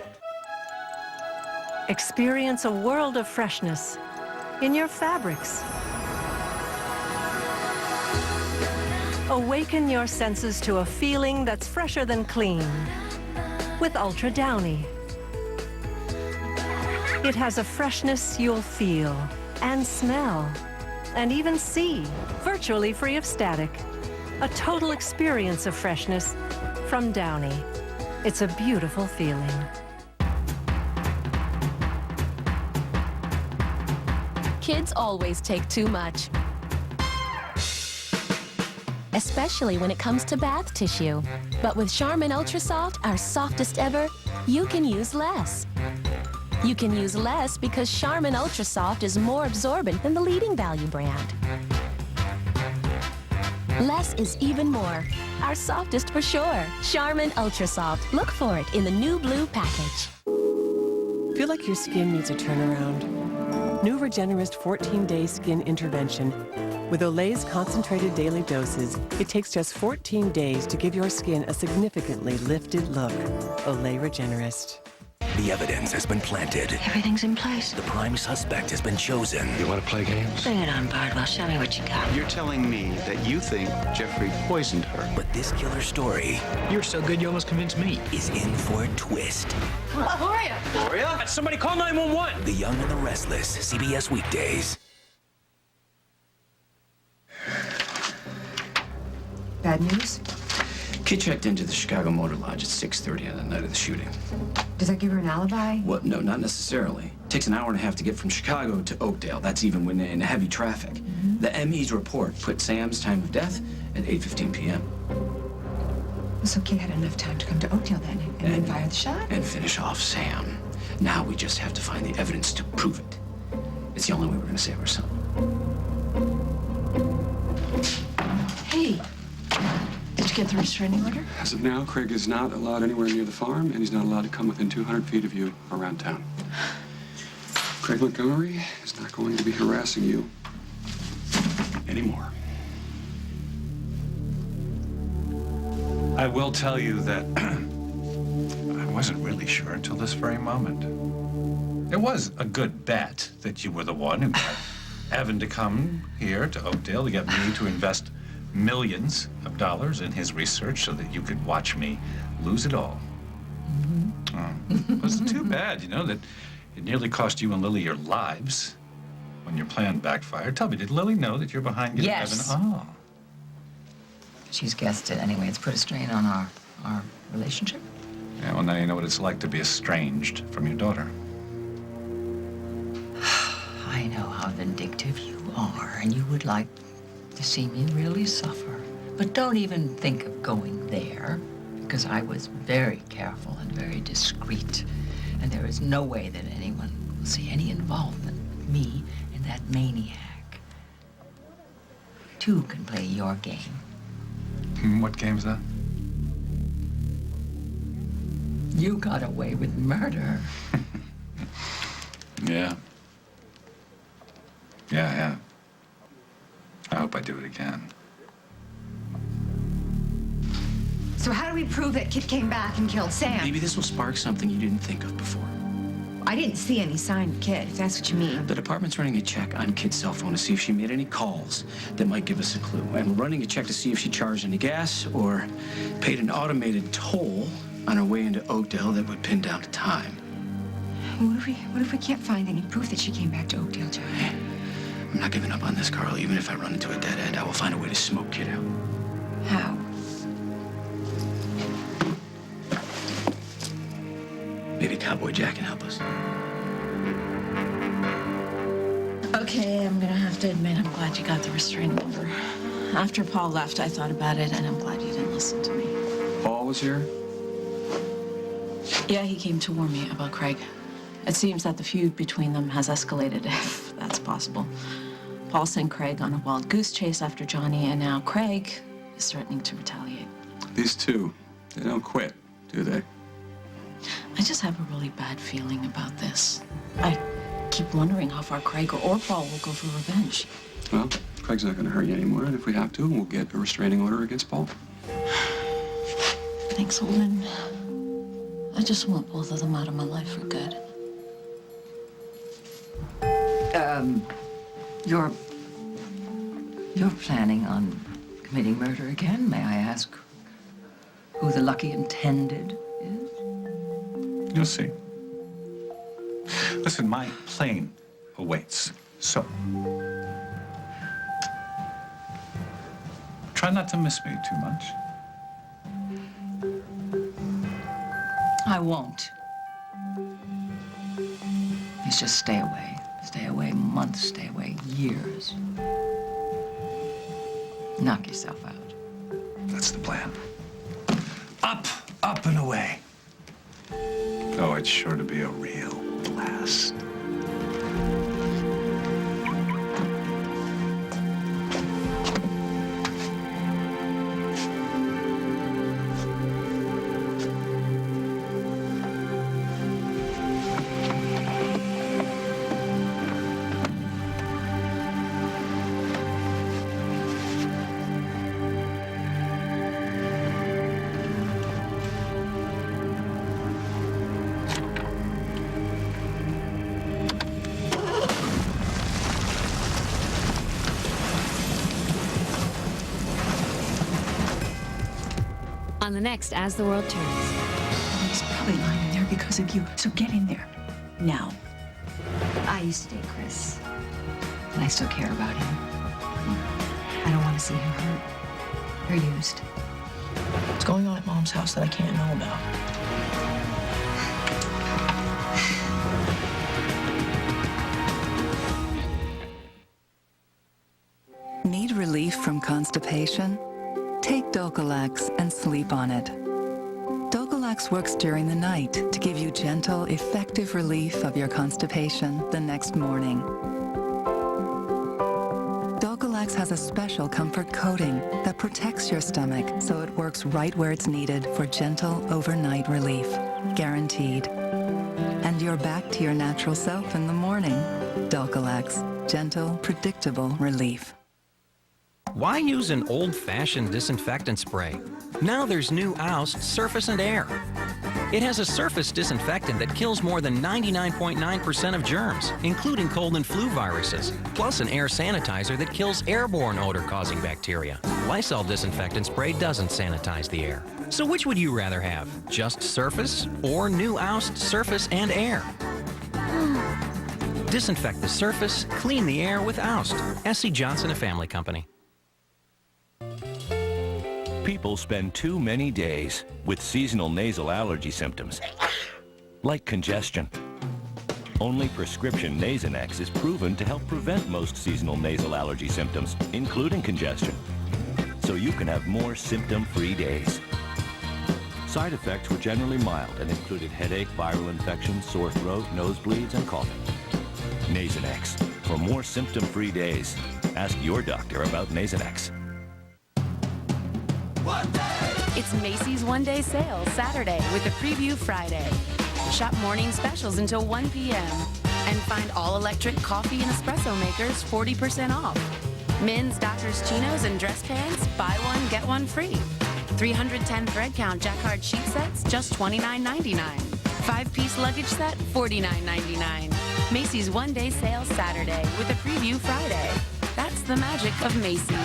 Experience a world of freshness in your fabrics. Awaken your senses to a feeling that's fresher than clean with Ultra Downy. It has a freshness you'll feel and smell and even see, virtually free of static. A total experience of freshness from Downy. It's a beautiful feeling. Kids always take too much, especially when it comes to bath tissue. But with Charmin Ultra Soft, our softest ever, you can use less. You can use less because Charmin Ultra Soft is more absorbent than the leading value brand. Less is even more. Our softest for sure. Charmin Ultra Soft. Look for it in the new blue package. Feel like your skin needs a turnaround? New Regenerist 14-Day Skin Intervention. With Olay's concentrated daily doses, it takes just 14 days to give your skin a significantly lifted look. Olay Regenerist. The evidence has been planted. Everything's in place. The prime suspect has been chosen. You want to play games? Bring it on, Bardwell. Show me what you got. You're telling me that you think Jeffrey poisoned her. But this killer story... You're so good you almost convinced me. ...is in for a twist. Who are you? Gloria? Somebody call 911! The Young and the Restless, CBS weekdays. Bad news? Kid checked into the Chicago Motor Lodge at 6:30 on the night of the shooting. Does that give her an alibi? Well, no, not necessarily. It takes an hour and a half to get from Chicago to Oakdale. That's even when in heavy traffic. The ME's report put Sam's time of death at 8:15 p.m. So Kid had enough time to come to Oakdale then and then fire the shot? And finish off Sam. Now we just have to find the evidence to prove it. It's the only way we're going to save our son. Hey, did you get the restraining order? As of now, Craig is not allowed anywhere near the farm, and he's not allowed to come within 200 feet of you around town. Craig Montgomery is not going to be harassing you anymore. I will tell you that I wasn't really sure until this very moment. It was a good bet that you were the one who got Evan to come here to Oakdale to get me to invest millions of dollars in his research so that you could watch me lose it all. It was too bad, you know, that it nearly cost you and Lily your lives when your plan backfired. Tell me, did Lily know that you're behind getting Yes. Evan? Oh. She's guessed it anyway. It's put a strain on our relationship. Yeah, well, now you know what it's like to be estranged from your daughter. I know how vindictive you are, and you would like to see me really suffer. But don't even think of going there, because I was very careful and very discreet. And there is no way that anyone will see any involvement with me and that maniac. Two can play your game. What game's that? You got away with murder. Yeah. Yeah. I hope I do it again. So how do we prove that Kid came back and killed Sam? Maybe this will spark something you didn't think of before. I didn't see any sign of Kid, if that's what you mean. The department's running a check on Kid's cell phone to see if she made any calls that might give us a clue. And we're running a check to see if she charged any gas or paid an automated toll on her way into Oakdale that would pin down the time. What if we can't find any proof that she came back to Oakdale, Joe? I'm not giving up on this, Carl. Even if I run into a dead end, I will find a way to smoke Kid out. How? Maybe Cowboy Jack can help us. Okay, I'm gonna have to admit, I'm glad you got the restraining order. After Paul left, I thought about it, and I'm glad you didn't listen to me. Paul was here? Yeah, he came to warn me about Craig. It seems that the feud between them has escalated, if that's possible. Paul sent Craig on a wild goose chase after Johnny, and now Craig is threatening to retaliate. These two, they don't quit, do they? I just have a really bad feeling about this. I keep wondering how far Craig or Paul will go for revenge. Well, Craig's not going to hurt you anymore, and if we have to, we'll get a restraining order against Paul. Thanks, Holden. I just want both of them out of my life for good. You're planning on committing murder again? May I ask who the lucky intended is? You'll see. Listen, my plane awaits, so try not to miss me too much. I won't. Please just stay away. Stay away months, stay away years. Knock yourself out. That's the plan. Up and away. Oh, it's sure to be a real blast. On the next As the World Turns. He's probably lying in there because of you, so get in there. Now. I stay, Chris. And I still care about him. I don't want to see him hurt. You're used. What's going on at Mom's house that I can't know about? Need relief from constipation? Take Dulcolax and sleep on it. Dulcolax works during the night to give you gentle, effective relief of your constipation the next morning. Dulcolax has a special comfort coating that protects your stomach so it works right where it's needed for gentle overnight relief. Guaranteed. And you're back to your natural self in the morning. Dulcolax. Gentle, predictable relief. Why use an old-fashioned disinfectant spray? Now there's new AsTheWorldStillTurns Surface and Air. It has a surface disinfectant that kills more than 99.9% of germs, including cold and flu viruses, plus an air sanitizer that kills airborne odor-causing bacteria. Lysol disinfectant spray doesn't sanitize the air. So which would you rather have? Just surface or new AsTheWorldStillTurns Surface and Air? Disinfect the surface, clean the air with AsTheWorldStillTurns. S.C. Johnson, a family company. People spend too many days with seasonal nasal allergy symptoms, like congestion. Only prescription Nasonex is proven to help prevent most seasonal nasal allergy symptoms, including congestion, so you can have more symptom-free days. Side effects were generally mild and included headache, viral infections, sore throat, nosebleeds, and coughing. Nasonex. For more symptom-free days, ask your doctor about Nasonex. It's Macy's one-day sale Saturday with a preview Friday. Shop morning specials until 1 p.m. and find all-electric coffee and espresso makers 40% off. Men's Dockers chinos and dress pants, buy one, get one free. 310 thread count jacquard sheet sets, just $29.99. 5-piece luggage set, $49.99. Macy's one-day sale Saturday with a preview Friday. That's the magic of Macy's.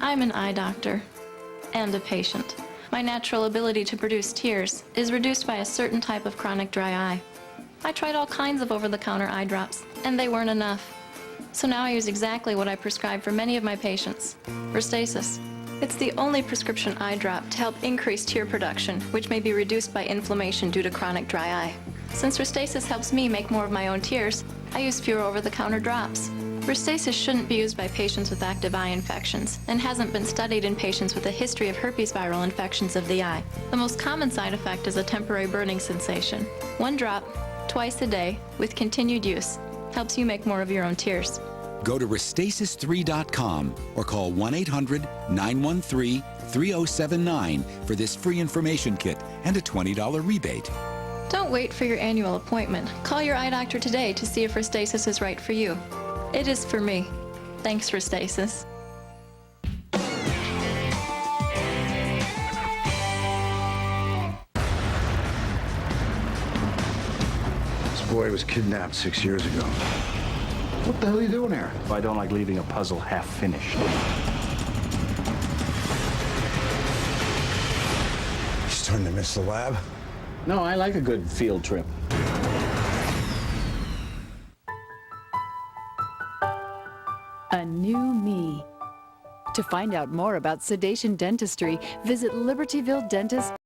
I'm an eye doctor and a patient. My natural ability to produce tears is reduced by a certain type of chronic dry eye. I tried all kinds of over-the-counter eye drops, and they weren't enough. So now I use exactly what I prescribe for many of my patients, Restasis. It's the only prescription eye drop to help increase tear production, which may be reduced by inflammation due to chronic dry eye. Since Restasis helps me make more of my own tears, I use fewer over-the-counter drops. Restasis shouldn't be used by patients with active eye infections and hasn't been studied in patients with a history of herpes viral infections of the eye. The most common side effect is a temporary burning sensation. One drop, twice a day, with continued use, helps you make more of your own tears. Go to Restasis3.com or call 1-800-913-3079 for this free information kit and a $20 rebate. Don't wait for your annual appointment. Call your eye doctor today to see if Restasis is right for you. It is for me. Thanks, Restasis. This boy was kidnapped 6 years ago. What the hell are you doing here? I don't like leaving a puzzle half finished. You starting to miss the lab? No, I like a good field trip. A new me. To find out more about sedation dentistry, visit libertyvilledentist.com.